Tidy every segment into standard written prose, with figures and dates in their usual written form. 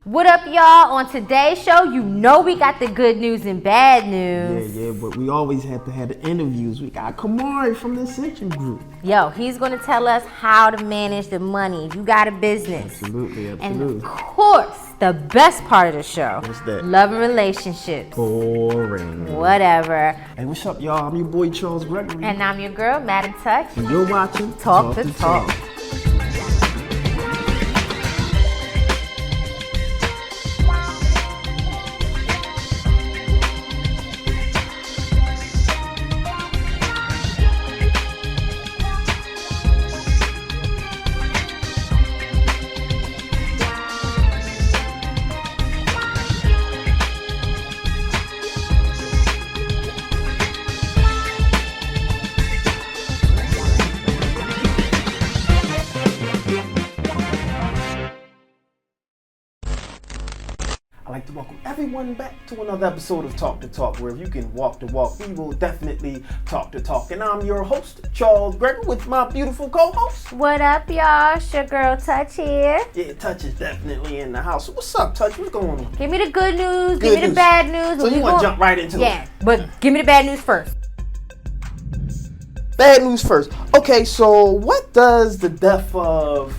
What up, y'all? On today's show, you know we got the good news and bad news. Yeah, but we always have to have the interviews. We got Kamari from the Ascension Group. Yo, he's going to tell us how to manage the money if you got a business. Absolutely. And of course, the best part of the show. What's that? Love and relationships. Boring. Whatever. Hey, what's up, y'all? I'm your boy, Charles Gregory. And I'm your girl, Madim Touch. And you're watching Talk the Talk. I'd like to welcome everyone back to another episode of Talk the Talk, where if you can walk the walk, we will definitely talk the talk. And I'm your host, Charles Gregory, with my beautiful co-host. What up, y'all? It's your girl, Touch here. Yeah, Touch is definitely in the house. So what's up, Touch? What's going on? Give me the good news, give me the bad news. So you want to jump right into it? Yeah, but give me the bad news first. Bad news first. Okay, so what does the death of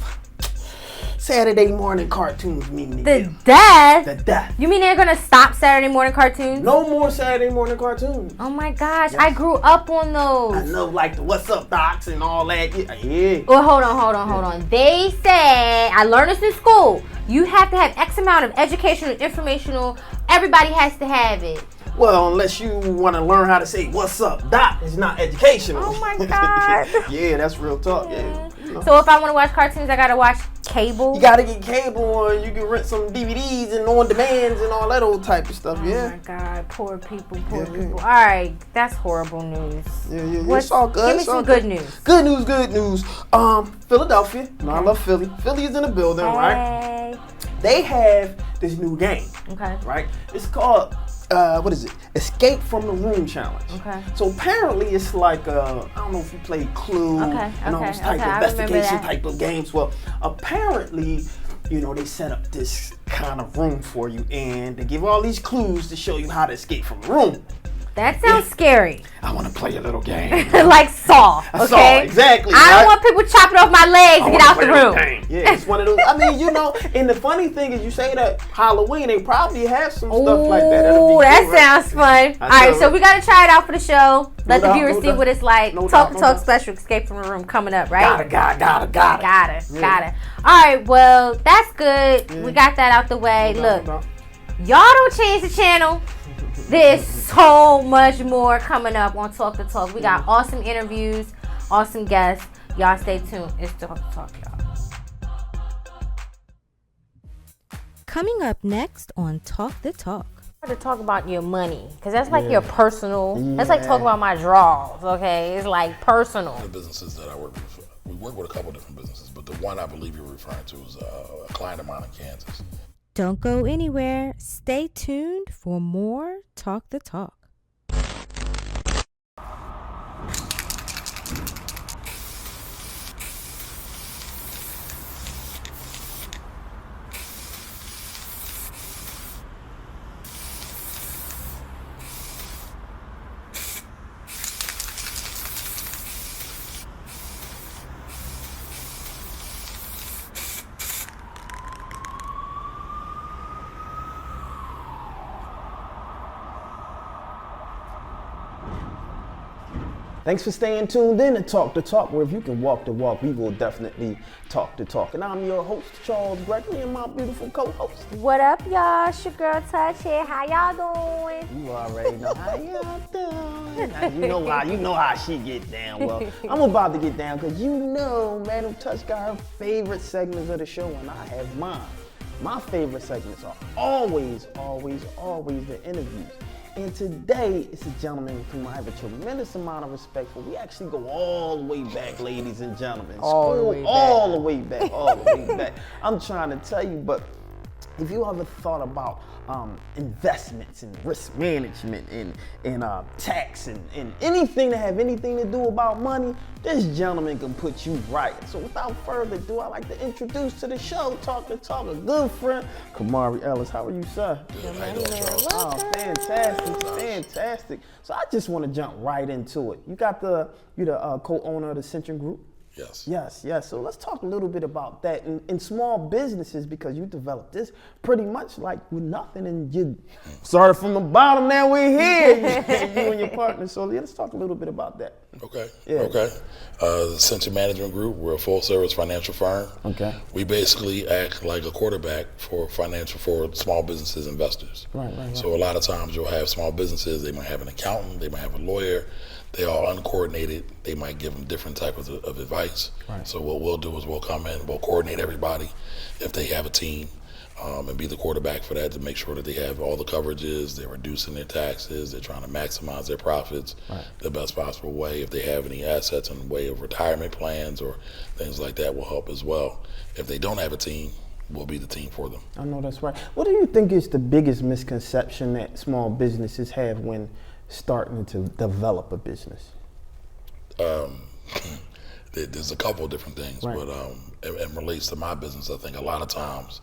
Saturday morning cartoons mean to you? The death? The death. You mean they're going to stop Saturday morning cartoons? No more Saturday morning cartoons. Oh my gosh, Yes. I grew up on those. I know, like the What's Up Docs and all that. Yeah. Well, hold on. They say, I learned this in school, you have to have X amount of educational, informational, everybody has to have it. Well, unless you want to learn how to say "What's up, Doc," it's not educational. Oh my God. Yeah, that's real talk. Yeah. So if I want to watch cartoons, I got to watch cable? You gotta get cable, or you can rent some DVDs and on demands and all that old type of stuff. Oh Yeah. my God, poor people. Yeah. All right, that's horrible news. Yeah. It's all good. Give me It's all some good news. Good news. Philadelphia. No, I love Philly. Philly is in the building, right? Hey. They have this new game. Okay. Right? It's called what is it? Escape from the Room Challenge. Okay. So apparently it's like I don't know if you play Clue and all those type of investigation type of games. Well, apparently, they set up this kind of room for you, and they give all these clues to show you how to escape from the room. That sounds scary. I want to play a little game. Like Saw, okay? Saw, exactly. I don't want people chopping off my legs to get out the room. Yeah, it's one of those. I mean, and the funny thing is, you say that Halloween, they probably have some stuff like that. Ooh, that sounds fun. All right, so we got to try it out for the show. Let the viewers see what it's like. Talk the Talk special, Escape from the Room, coming up, right? Gotta. All right, well, that's good. We got that out the way. Look, y'all don't change the channel. There's so much more coming up on Talk the Talk. We got awesome interviews, awesome guests. Y'all stay tuned. It's Talk the Talk, y'all. Coming up next on Talk the Talk. To talk about your money, because that's like your personal. That's like talking about my draws, okay? It's like personal. The businesses that I work with, we work with a couple different businesses, but the one I believe you're referring to is a client of mine in Kansas. Don't go anywhere. Stay tuned for more Talk the Talk. Thanks for staying tuned in to Talk the Talk, where if you can walk the walk, we will definitely talk the talk. And I'm your host, Charles Gregory, and my beautiful co-host. What up, y'all? It's your girl Touch here. How y'all doing? You already know how y'all doing. You know how she get down. Well, I'm about to get down because Madim Touch got her favorite segments of the show, and I have mine. My favorite segments are always the interviews. And today, it's a gentleman with whom I have a tremendous amount of respect for. We actually go all the way back, ladies and gentlemen. All the way back. I'm trying to tell you, but If you ever thought about investments and risk management and tax and anything that have anything to do about money, this gentleman can put you right. So without further ado, I'd like to introduce to the show, Talk, a good friend, Kamari Ellis. How are you, sir? Good. How you doing, Charles? Oh, fantastic. So I just want to jump right into it. You're the co-owner of the Central Group? Yes. So let's talk a little bit about that in small businesses, because you developed this pretty much like with nothing, and you started from the bottom. Now we're here, you and your partner. So let's talk a little bit about that. Okay. Yeah. Okay. The Central Management Group, we're a full-service financial firm. Okay. We basically act like a quarterback for small businesses, investors. Right. So a lot of times you'll have small businesses. They might have an accountant. They might have a lawyer. They all uncoordinated. They might give them different type of advice. Right. So what we'll do is we'll come in, we'll coordinate everybody if they have a team, and be the quarterback for that to make sure that they have all the coverages, they're reducing their taxes, they're trying to maximize their profits the best possible way. If they have any assets in the way of retirement plans or things like that, will help as well. If they don't have a team, we'll be the team for them. I know that's right. What do you think is the biggest misconception that small businesses have when starting to develop a business? There's a couple of different things, right. but it relates to my business. I think a lot of times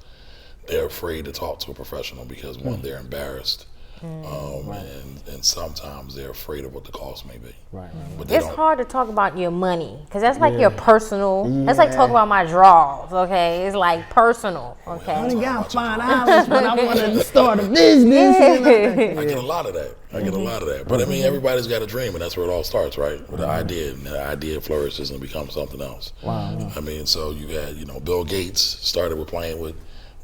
they're afraid to talk to a professional because one, they're embarrassed, and sometimes they're afraid of what the cost may be. Right. But it's hard to talk about your money because that's like your personal. That's like talking about my drawers. Okay, it's like personal. Okay. I only got $5, but I wanted to start a business. I get a lot of that. But I mean, everybody's got a dream, and that's where it all starts, right? With the idea, and the idea flourishes and becomes something else. Wow. I mean, so you had, Bill Gates started with playing with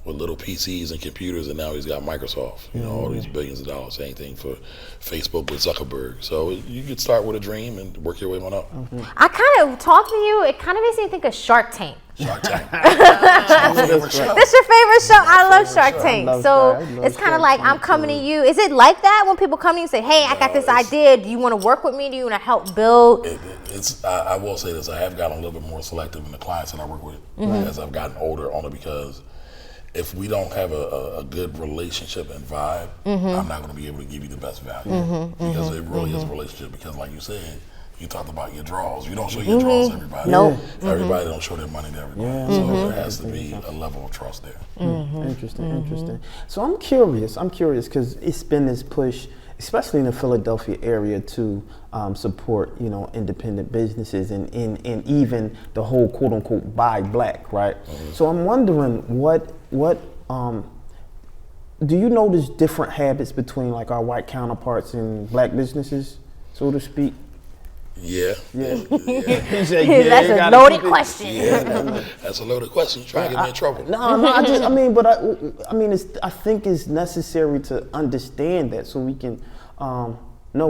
little PCs and computers, and now he's got Microsoft. All these billions of dollars. Same thing for Facebook with Zuckerberg. So you could start with a dream and work your way on up. I kind of talk to you. It kind of makes me think of Shark Tank. Shark Tank. That's my favorite show. That's your favorite show. I love Shark Tank. So it's kind of like I'm coming to you. Is it like that when people come to you and say, "Hey, I got this idea. Do you want to work with me? Do you want to help build?" I will say this. I have gotten a little bit more selective in the clients that I work with as I've gotten older, only because if we don't have a good relationship and vibe, I'm not going to be able to give you the best value because it really is a relationship. Because like you said, you talked about your draws. You don't show your draws to everybody. Nope. Everybody don't show their money to everybody. So there has to be a level of trust there. Interesting. So I'm curious because it's been this push, especially in the Philadelphia area, to support independent businesses and even the whole quote unquote buy black, right? So I'm wondering what do you notice different habits between like our white counterparts and black businesses, so to speak? Yeah. That's a loaded question. Yeah, that's a loaded question. Trying to get me in trouble. I think it's necessary to understand that so we can know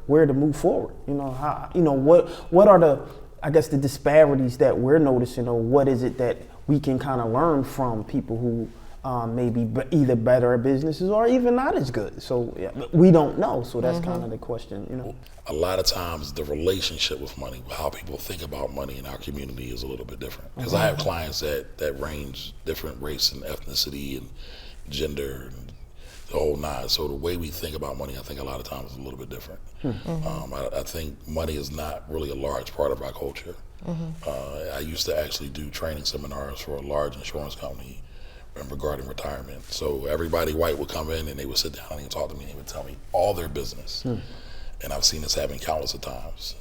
where to move forward. What are the disparities that we're noticing, or what is it that we can kind of learn from people who may be either better at businesses or even not as good. So we don't know. So that's kind of the question, A lot of times the relationship with money, how people think about money in our community is a little bit different. Because I have clients that range different race and ethnicity and gender and the whole nine. So the way we think about money, I think a lot of times is a little bit different. I think money is not really a large part of our culture. I used to actually do training seminars for a large insurance company regarding retirement. So everybody white would come in and they would sit down and talk to me and they would tell me all their business. And I've seen this happen countless of times.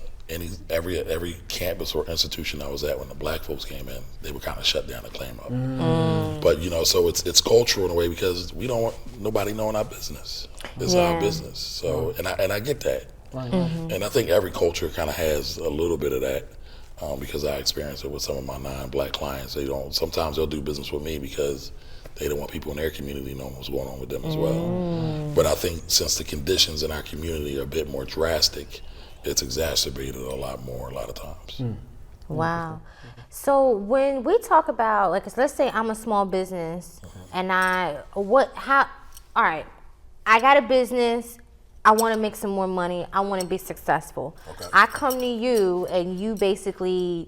Every campus or institution I was at, when the black folks came in, they would kind of shut down the claim up. But so it's cultural in a way because we don't want nobody knowing our business. It's our business. So and I get that. And I think every culture kind of has a little bit of that. Because I experience it with some of my non-black clients. Sometimes they'll do business with me because they don't want people in their community knowing what's going on with them as well. But I think since the conditions in our community are a bit more drastic, it's exacerbated a lot of times. Wow. So when we talk about, let's say I'm a small business and all right, I got a business I want to make some more money. I want to be successful. Okay. I come to you and you basically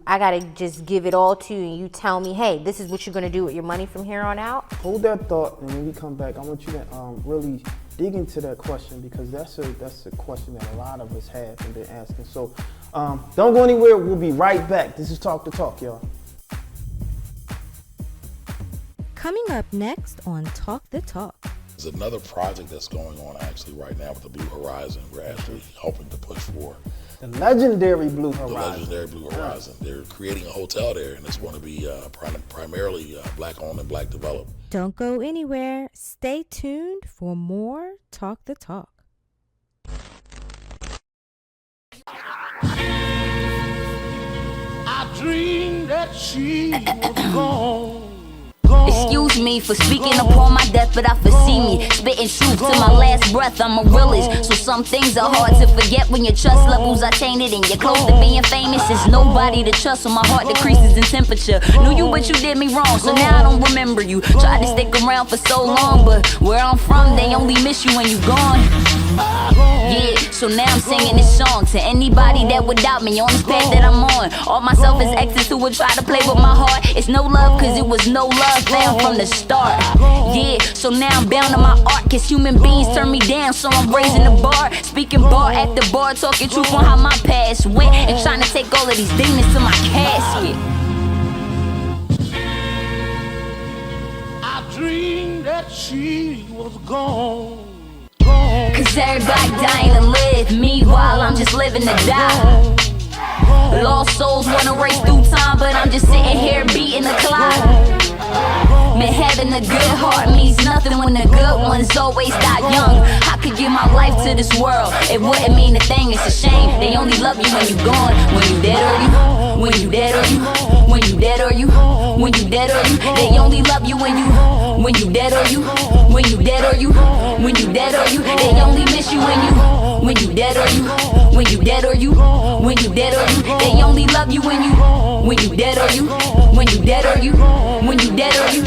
I got to just give it all to you and you tell me, hey, this is what you're going to do with your money from here on out. Hold that thought, and when we come back, I want you to really dig into that question, because that's a question that a lot of us have and been asking. So don't go anywhere. We'll be right back. This is Talk the Talk, y'all. Coming up next on Talk the Talk. There's another project that's going on actually right now with the Blue Horizon. We're actually hoping to push for the legendary Blue Horizon. The legendary Blue Horizon. They're creating a hotel there, and it's going to be primarily black-owned and black-developed. Don't go anywhere. Stay tuned for more Talk the Talk. I dreamed that she was gone. Excuse me for speaking upon my death, but I foresee me spitting truth to my last breath. I'm a realist, so some things are hard to forget when your trust levels are tainted and you're close to being famous. There's nobody to trust, so my heart decreases in temperature. Knew you, but you did me wrong, so now I don't remember you. Tried to stick around for so long, but where I'm from, they only miss you when you gone. Yeah, so now I'm singing this song to anybody that would doubt me on this path that I'm on. All my selfish exes who would try to play with my heart. It's no love, cause it was no love found from the start. Yeah, so now I'm bound to my art, cause human beings turn me down, so I'm raising the bar. Speaking bar after bar, talking truth on how my past went, and trying to take all of these demons to my casket. I dreamed that she was gone. Cause everybody dying to live, meanwhile I'm just living to die. Lost souls wanna race through time, but I'm just sitting here beating the clock. Man, having a good heart means nothing when the good ones always die young. I could give my life to this world, it wouldn't mean a thing, it's a shame. They only love you when you gone. When you dead or you, when you dead or you, when you dead or you, when you dead or you. They only love you when you dead or you, when you dead or you, when you dead or you. They only miss you when you dead or you, when you dead or you, when you dead or you. They only love you when you dead or you, when you dead or you, when you dead or you.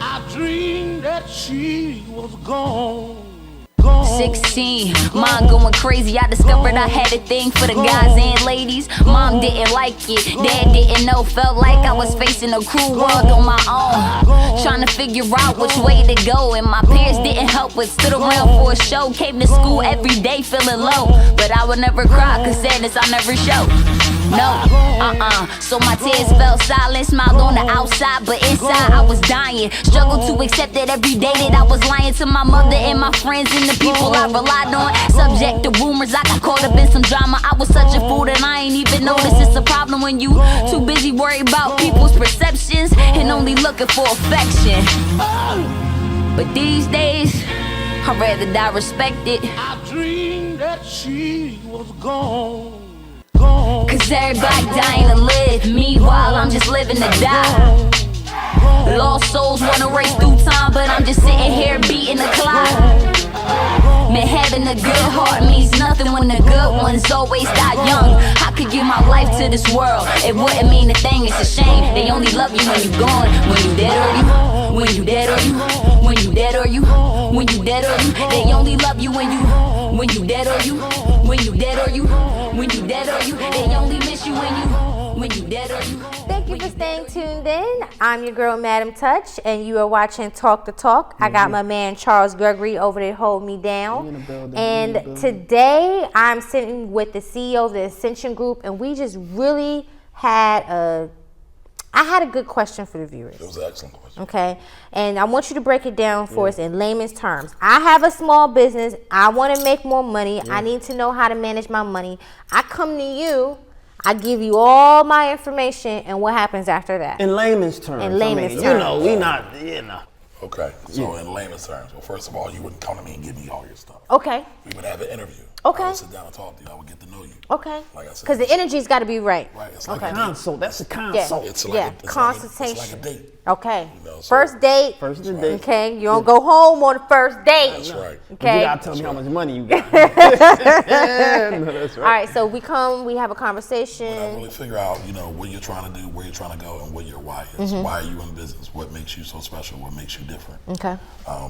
I dreamed that she was gone. 16, mom going crazy. I discovered I had a thing for the guys and ladies. Mom didn't like it, dad didn't know. Felt like I was facing a cruel world on my own, trying to figure out which way to go. And my parents didn't help, but stood around for a show. Came to school every day feeling low, but I would never cry, cause sadness I never show. No, so my tears fell silent. Smiled on the outside, but inside I was dying. Struggled to accept that every day that I was lying to my mother and my friends and the people I relied on. Subject to rumors, I got caught up in some drama. I was such a fool that I ain't even noticed it's a problem when you too busy worried about people's perceptions and only looking for affection. But these days, I'd rather die respected. I dreamed that she was gone. Cause everybody dying to live, meanwhile I'm just living to die. Lost souls wanna race through time, but I'm just sitting here beating the clock. Man, having a good heart means nothing when the good ones always die young. I could give my life to this world, it wouldn't mean a thing, it's a shame. They only love you when you gone. When you dead or you, when you dead or you, when you dead or you, when you dead or you. They only love you when you dead or you, when you dead or you, when you dead or you. They only miss you when you dead or you. Thank you for staying tuned in. I'm your girl, Madim Touch, and you are watching Talk the Talk. I got my man Charles Gregory over there holding me down. And today I'm sitting with the CEO of the Ascension Group, and we just really had I had a good question for the viewers. It was an excellent question. Okay, and I want you to break it down for us in layman's terms. I have a small business. I want to make more money. I need to know how to manage my money. I come to you. I give you all my information, and what happens after that? In layman's terms. In layman's terms. You know, we not, Okay, so in layman's terms, well, first of all, you wouldn't come to me and give me all your stuff. Okay. We would have an interview. Okay. I would sit down and talk to you. I would get to know you. Okay. Like I said. Because the energy's got to be right. Right. It's Okay. like a date. Consult. That's a consult. It's like a consultation. It's like a date. Okay. You know, so- First date. First date. Okay. You don't go home on the first date. That's right. Okay. You gotta tell me how much money you got. No, that's right. All right. So we have a When I conversation. really figure out, what you're trying to do, where you're trying to go, and what your why is. Why are you in business? What makes you so special? What makes you different? Okay.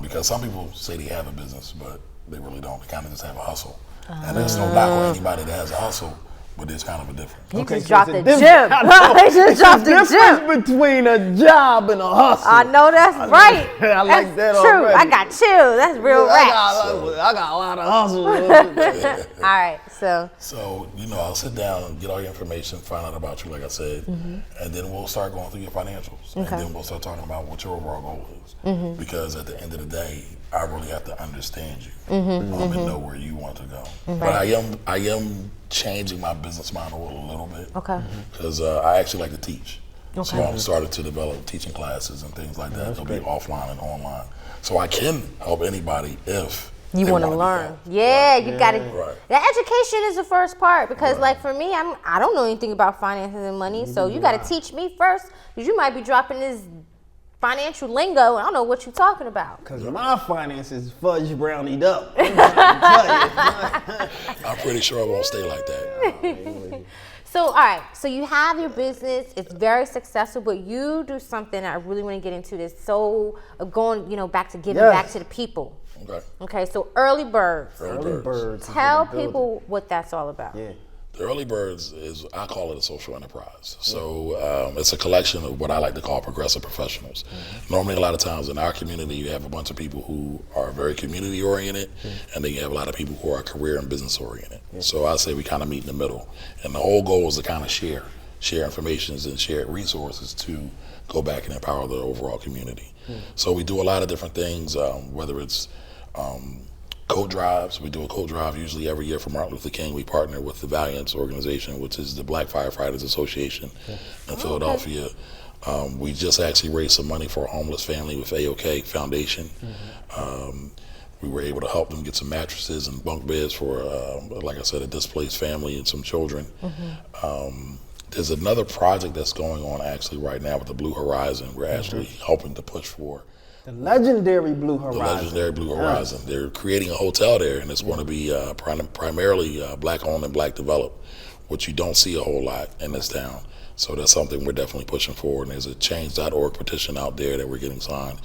Because some people say they have a business, but they really don't. They kind of just have a hustle. And there's no knock on anybody that has a hustle, but there's kind of a difference. You Okay, just so dropped it's the a gym. difference. He just dropped the Difference gym. between a job and a hustle. I know that's right. I like That's that true. already. I got you. That's real rap. I got a lot of hustle. All right. So. So, I'll sit down and get all your information, find out about you, like I said, and then we'll start going through your financials. And then we'll start talking about what your overall goal is. Because at the end of the day, I really have to understand you and know where you want to go. But I am changing my business model a little bit. Okay. Because I actually like to teach. Okay. So I'm starting to develop teaching classes and things like that. They'll be offline and online. So I can help anybody if You want to learn. Yeah, you got to. Right. The education is the first part because, like, for me, I don't know anything about finances and money. So you got to teach me first because you might be dropping this financial lingo and I don't know what you're talking about. Because my finances fudge brownied up. I'm pretty sure it won't stay like that. So, all right. So you have your business. It's very successful, but you do something that I really want to get into. This going, back to giving back to the people. Okay. Okay. So early birds. Early birds. Tell people what that's all about. Yeah. The Early Birds I call it a social enterprise. So it's a collection of what I like to call progressive professionals. Normally, a lot of times in our community, you have a bunch of people who are very community oriented, and then you have a lot of people who are career and business oriented. So I say we kind of meet in the middle. And the whole goal is to kind of share information and share resources to go back and empower the overall community. So we do a lot of different things, whether it's coat drives. We do a coat drive usually every year for Martin Luther King. We partner with the Valiance organization, which is the Black Firefighters Association in Philadelphia. We just actually raised some money for a homeless family with AOK Foundation. We were able to help them get some mattresses and bunk beds for, like I said, a displaced family and some children. There's another project that's going on actually right now with the Blue Horizon. We're actually helping to push for The legendary Blue Horizon. The legendary Blue Horizon. They're creating a hotel there, and it's going to be primarily black-owned and black-developed, which you don't see a whole lot in this town. So that's something we're definitely pushing forward, and there's a change.org petition out there that we're getting signed.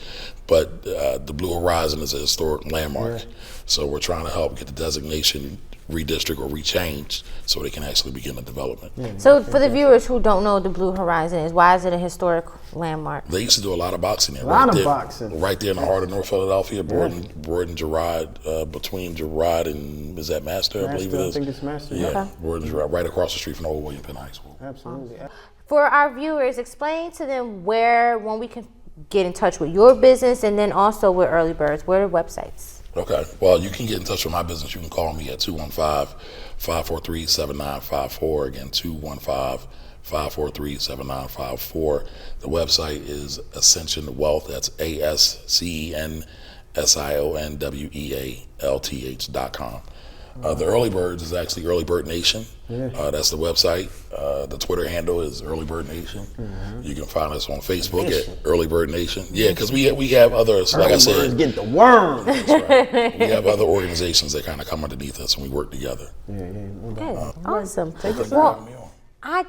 But the Blue Horizon is a historic landmark, so we're trying to help get the designation redistrict or rechange so they can actually begin the development. So for the viewers who don't know what the Blue Horizon is, why is it a historic landmark? They used to do a lot of boxing there. Boxing. Right there in the heart of North Philadelphia, Broad and Gerard, between Gerard and, is that Master? I believe it is. I think it's Master. Yeah, Broad and Gerard, right across the street from the old William Penn High School. Absolutely. For our viewers, explain to them when we can get in touch with your business and then also with Early Birds. Where are the websites? Okay. Well, you can get in touch with my business. You can call me at 215-543-7954. Again, 215-543-7954. The website is Ascension Wealth. That's ASCENSIONWEALTH.com. The Early Birds is actually Early Bird Nation. That's the website. The Twitter handle is Early Bird Nation. You can find us on Facebook at Early Bird Nation. Yeah, because we have others, like I said. Get the worm. That's right. We have other organizations that kind of come underneath us and we work together. Good. Awesome. Well, I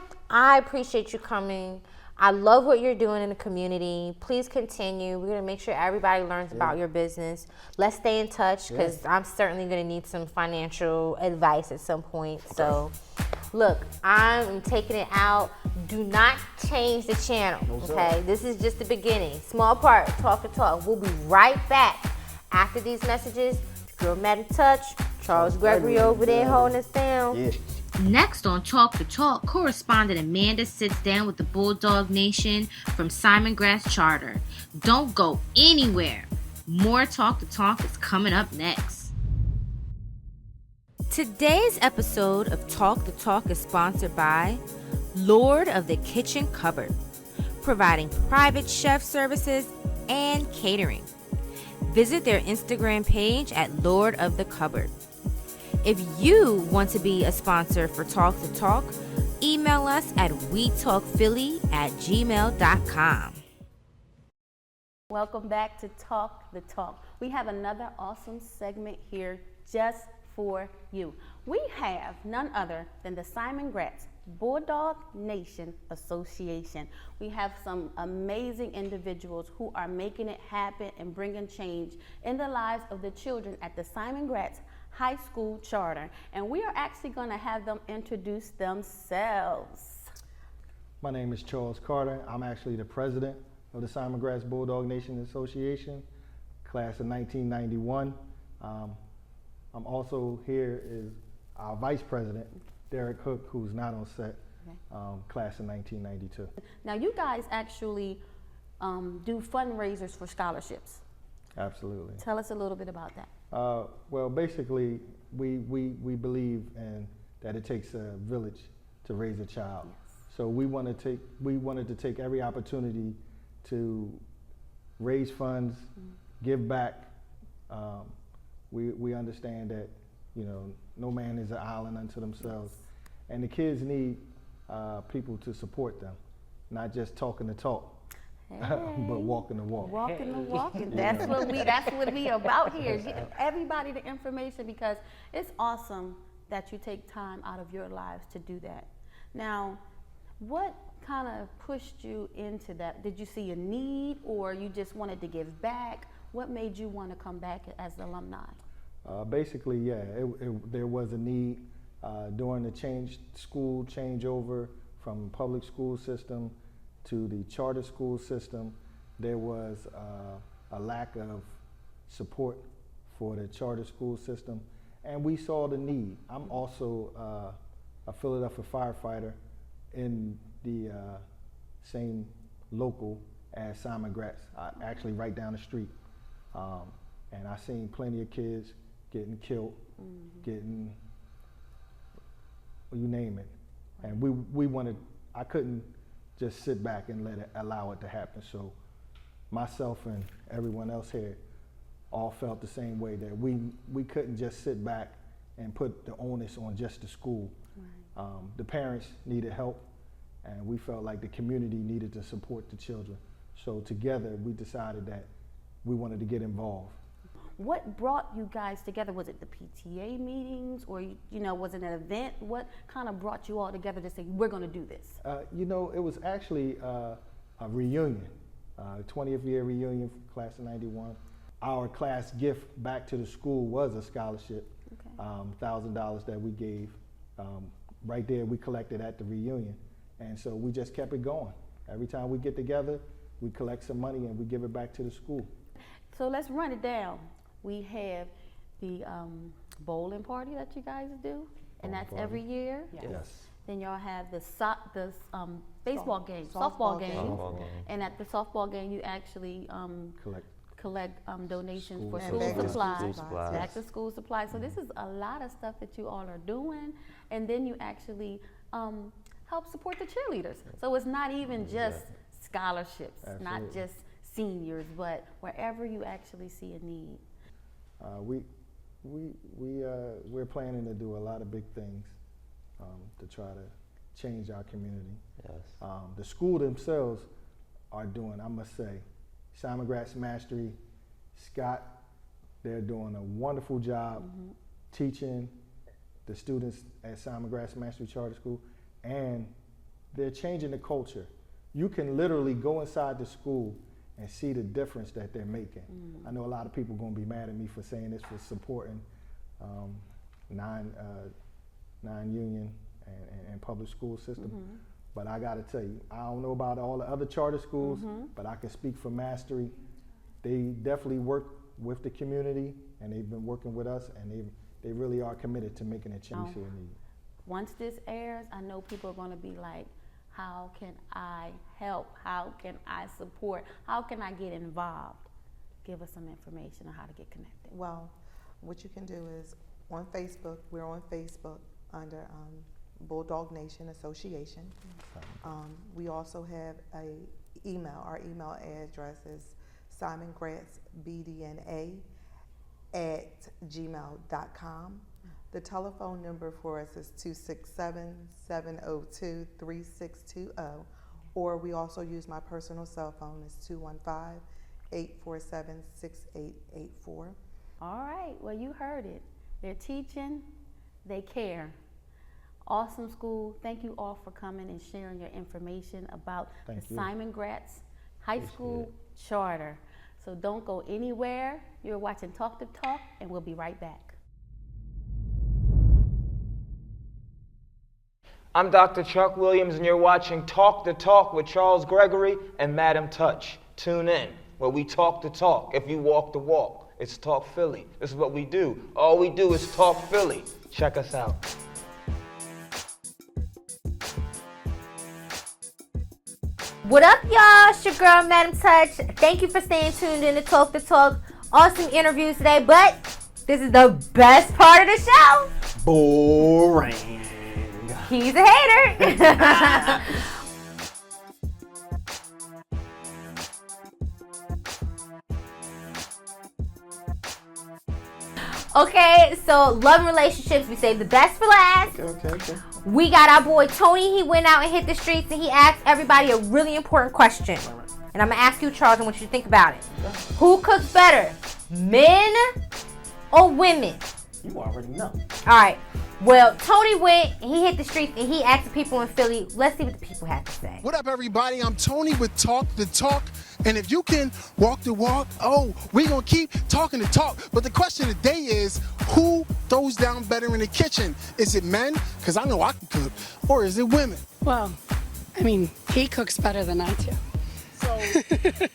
appreciate you coming. I love what you're doing in the community. Please continue. We're going to make sure everybody learns about your business. Let's stay in touch because I'm certainly going to need some financial advice at some point. Okay. So, look, I'm taking it out. Do not change the channel, okay? This is just the beginning. Small part, talk the talk. We'll be right back after these messages. Girl Madim Touch, Charles Gregory over there holding us down. Yeah. Next on Talk the Talk, correspondent Amanda sits down with the Bulldog Nation from Simon Grass Charter. Don't go anywhere. More Talk the Talk is coming up next. Today's episode of Talk the Talk is sponsored by Lord of the Kitchen Cupboard, providing private chef services and catering. Visit their Instagram page at Lord of the Cupboard. If you want to be a sponsor for Talk the Talk, email us at wetalkphilly@gmail.com. Welcome back to Talk the Talk. We have another awesome segment here just for you. We have none other than the Simon Gratz Bulldog Nation Association. We have some amazing individuals who are making it happen and bringing change in the lives of the children at the Simon Gratz High School Charter. And we are actually going to have them introduce themselves. My name is Charles Carter. I'm actually the president of the Simon Gratz Bulldog Nation Association, class of 1991. I'm also here is our vice president, Derek Hook, who's not on set, class of 1992. Now you guys actually do fundraisers for scholarships. Absolutely. Tell us a little bit about that. Well, basically, we believe in that it takes a village to raise a child. Yes. So we wanted to take every opportunity to raise funds, give back. We understand that, you know, no man is an island unto themselves. Yes. And the kids need people to support them, not just talking the talk, but walking the walk. Walking the walk, and that's what we about here. Give everybody the information, because it's awesome that you take time out of your lives to do that. Now, what kind of pushed you into that? Did you see a need, or you just wanted to give back? What made you want to come back as an alumni? Basically, yeah, there was a need during the changeover from public school system to the charter school system. There was a lack of support for the charter school system, and we saw the need. I'm also a Philadelphia firefighter in the same local as Simon Gratz, actually right down the street. And I seen plenty of kids getting killed, getting, you name it. And we wanted, I couldn't just sit back and allow it to happen. So myself and everyone else here all felt the same way, that we couldn't just sit back and put the onus on just the school. Right. The parents needed help, and we felt like the community needed to support the children. So together we decided that we wanted to get involved. What brought you guys together? Was it the PTA meetings, or was it an event? What kind of brought you all together to say, we're going to do this? It was actually a reunion, 20th year reunion for class of 91. Our class gift back to the school was a scholarship, $1,000 that we gave. Right there, we collected at the reunion. And so we just kept it going. Every time we get together, we collect some money and we give it back to the school. So let's run it down. We have the bowling party that you guys do, and that's every year. Yes. Then y'all have the baseball game, softball game, and at the softball game you actually collect donations for school supplies, back to school supplies. So this is a lot of stuff that you all are doing, and then you actually help support the cheerleaders. So it's not even just scholarships, not just seniors, but wherever you actually see a need. We're planning to do a lot of big things to try to change our community. Yes. The school themselves are doing, I must say, Simon Gratz Mastery, Scott, they're doing a wonderful job teaching the students at Simon Gratz Mastery Charter School, and they're changing the culture. You can literally go inside the school and see the difference that they're making. I know a lot of people are going to be mad at me for saying this, for supporting non-union and public school system. But I got to tell you, I don't know about all the other charter schools, but I can speak for Mastery. They definitely work with the community, and they've been working with us, and they really are committed to making a change here. Once this airs, I know people are going to be like, how can I help? How can I support? How can I get involved? Give us some information on how to get connected. Well, what you can do is on Facebook, we're on Facebook under Bulldog Nation Association. We also have a email. Our email address is SimonGratzBDNA@gmail.com. The telephone number for us is 267-702-3620, or we also use my personal cell phone. It's 215-847-6884. All right, well, you heard it. They're teaching, they care. Awesome school. Thank you all for coming and sharing your information about the Simon Gratz High School Charter. So don't go anywhere. You're watching Talk the Talk, and we'll be right back. I'm Dr. Chuck Williams, and you're watching Talk the Talk with Charles Gregory and Madim Touch. Tune in, where we talk the talk. If you walk the walk, it's Talk Philly. This is what we do. All we do is talk Philly. Check us out. What up, y'all? It's your girl, Madim Touch. Thank you for staying tuned in to Talk the Talk. Awesome interviews today, but this is the best part of the show. Boring. He's a hater. Okay, so love and relationships, we save the best for last. Okay. We got our boy Tony. He went out and hit the streets and he asked everybody a really important question. And I'm going to ask you, Charles, I want you to think about it. Who cooks better, men or women? You already know. All right. Well, Tony went, he hit the streets, and he asked the people in Philly. Let's see what the people have to say. What up, everybody? I'm Tony with Talk the Talk. And if you can walk the walk, we're going to keep talking the talk. But the question today is, who throws down better in the kitchen? Is it men? Because I know I can cook. Or is it women? Well, I mean, he cooks better than I do.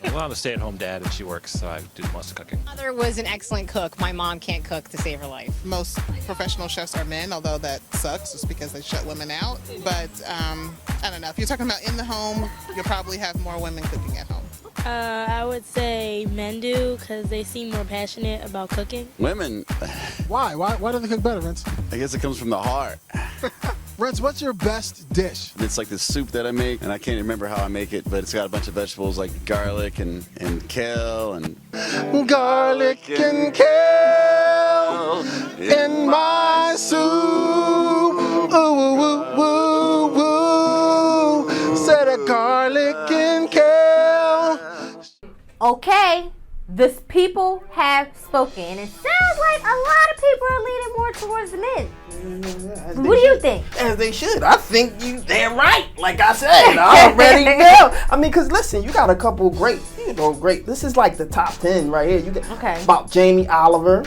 Well, I'm a stay-at-home dad, and she works, so I do most of the cooking. My mother was an excellent cook. My mom can't cook to save her life. Most professional chefs are men, although that sucks just because they shut women out. But I don't know. If you're talking about in the home, you'll probably have more women cooking at home. I would say men do because they seem more passionate about cooking. Women. Why? Why do they cook better, Vince? I guess it comes from the heart. Rents, what's your best dish? It's like this soup that I make, and I can't remember how I make it, but it's got a bunch of vegetables like garlic and kale and... Garlic and kale in my soup. Ooh, ooh, ooh, ooh, ooh. Said a garlic and kale. Okay, the people have spoken. And it sounds like a lot of people are leaning more towards the men. What do you think? As they should. I think they're right. Like I said, I already know. I mean, because listen, you got a couple great. This is like the top 10 right here. You got about Jamie Oliver,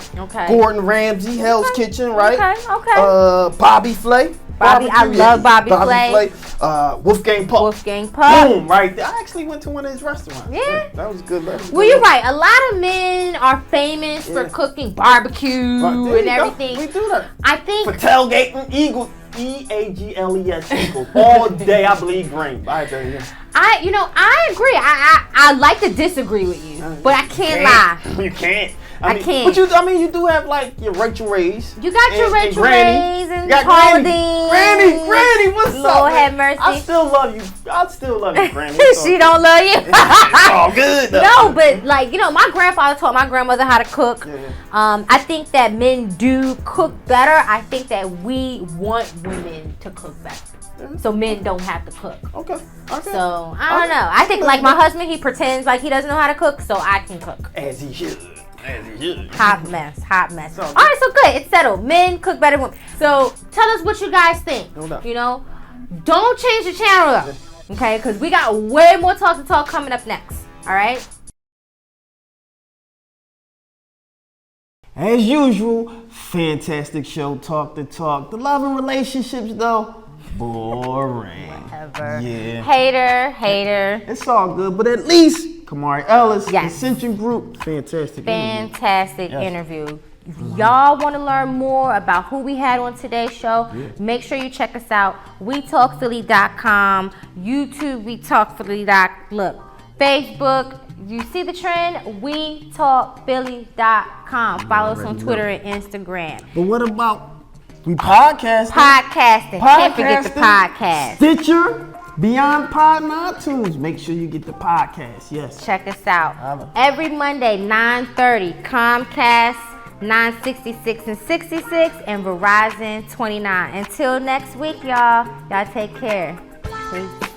Gordon Ramsay, Hell's Kitchen, right? Okay. Bobby Flay. I love Bobby Flay. Wolfgang Puck. Boom, right there. I actually went to one of his restaurants. Yeah. That was good. Well, you're right. A lot of men are famous for cooking barbecue and everything. We do that. I think for tailgating, Eagles. EAGLES Eagles all day. I believe green. I agree. I agree. I like to disagree with you, but I can't lie. You can't. I can't. But you do have like your Rachel Rays. You got your Rachel Rays and Paula Dean. Granny, what's up? Lord have mercy. I still love you, Granny. She don't love you. It's all good though. No, but my grandfather taught my grandmother how to cook. I think that men do cook better. I think that we want women to cook better. So men don't have to cook. Okay. So I don't know. I think like my husband, he pretends like he doesn't know how to cook, so I can cook. As he should. Hot mess. All right, so good. It's settled. Men cook better than women. So tell us what you guys think. Don't change the channel though, okay? Because we got way more Talk to Talk coming up next. All right. As usual, fantastic show. Talk to Talk. The love and relationships though, boring. Whatever. Yeah. Hater. It's all good, but at least Kamari Ellis, Ascension Group, fantastic interview. If y'all want to learn more about who we had on today's show, make sure you check us out. WeTalkPhilly.com, YouTube, WeTalkPhilly. Facebook, you see the trend? WeTalkPhilly.com. Follow us on Twitter and Instagram. But what about we podcasting? Can't forget the podcast. Stitcher. Beyond Pod and iTunes. Make sure you get the podcast. Yes. Check us out. Every Monday, 9:30, Comcast 966 and 66, and Verizon 29. Until next week, y'all take care. Peace.